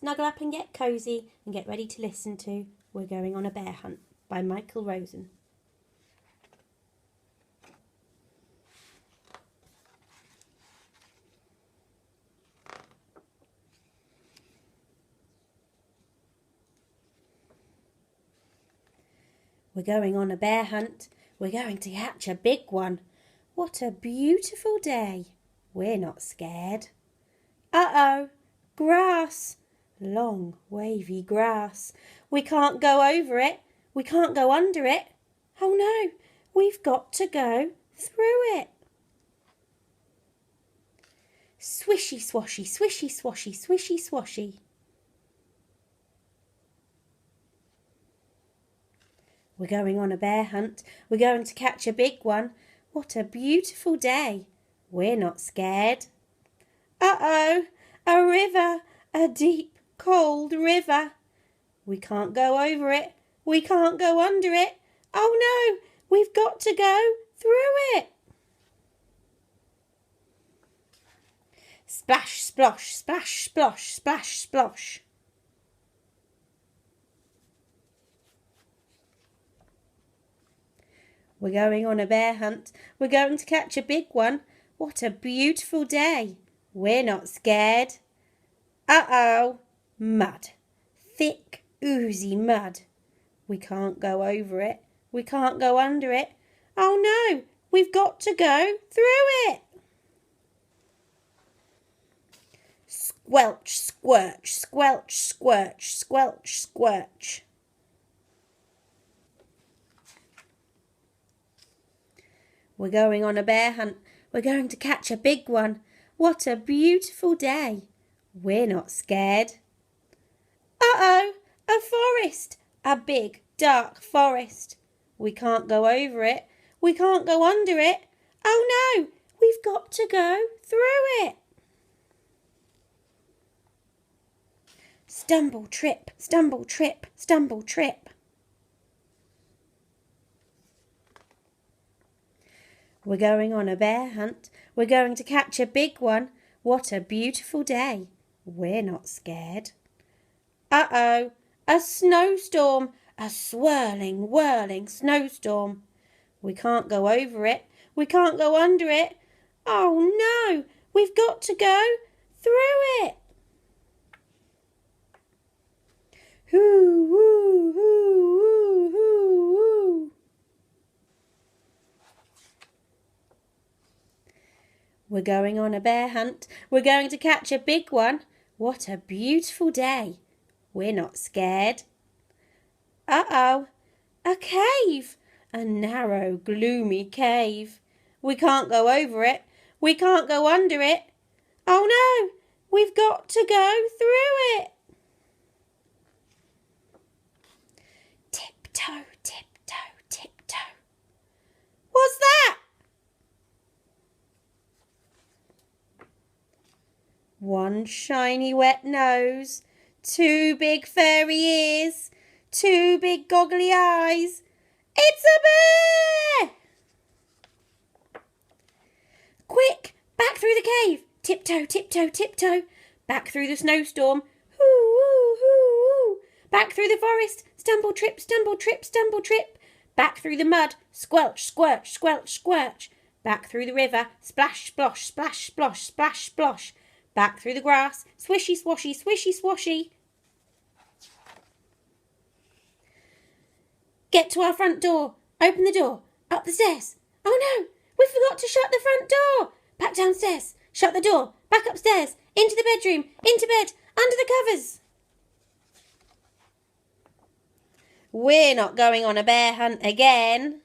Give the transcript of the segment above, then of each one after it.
snuggle up and get cosy and get ready to listen to We're Going on a Bear Hunt by Rosen. We're going on a bear hunt. We're going to catch a big one. What a beautiful day. We're not scared. Uh-oh, grass. Long, wavy grass. We can't go over it. We can't go under it. Oh no, we've got to go through it. Swishy swashy, swishy swashy, swishy swashy. We're going on a bear hunt. We're going to catch a big one. What a beautiful day. We're not scared. Uh-oh, a river, a deep, cold river. We can't go over it. We can't go under it. Oh no, we've got to go through it. Splash, splosh, splash, splosh, splash, splosh. We're going on a bear hunt. We're going to catch a big one. What a beautiful day. We're not scared. Uh-oh, mud. Thick, oozy mud. We can't go over it. We can't go under it. Oh no, we've got to go through it. Squelch, squirch, squelch, squirch, squelch, squirch. We're going on a bear hunt. We're going to catch a big one. What a beautiful day. We're not scared. Uh-oh, a forest. A big, dark forest. We can't go over it. We can't go under it. Oh no, we've got to go through it. Stumble, trip, stumble, trip, stumble, trip. We're going on a bear hunt. We're going to catch a big one. What a beautiful day. We're not scared. Uh-oh, a snowstorm. A swirling, whirling snowstorm. We can't go over it. We can't go under it. Oh no, we've got to go through it. Hoo, hoo, hoo, hoo, hoo, hoo. We're going on a bear hunt. We're going to catch a big one. What a beautiful day. We're not scared. Uh-oh, a cave. A narrow, gloomy cave. We can't go over it. We can't go under it. Oh no, we've got to go through it. Tiptoe, tiptoe, tiptoe. What's that? One shiny wet nose, two big furry ears, two big goggly eyes. It's a bear! Quick, back through the cave. Tiptoe, tiptoe, tiptoe. Back through the snowstorm. Hoo, hoo, hoo, hoo. Back through the forest. Stumble, trip, stumble, trip, stumble, trip. Back through the mud. Squelch, squirch, squelch, squirch. Back through the river. Splash, splosh, splash, splosh, splash, splosh. Back through the grass. Swishy, swashy, swishy, swashy. Get to our front door. Open the door. Up the stairs. Oh no, we forgot to shut the front door. Back downstairs. Shut the door. Back upstairs. Into the bedroom. Into bed. Under the covers. We're not going on a bear hunt again.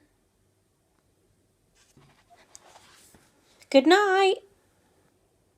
Good night.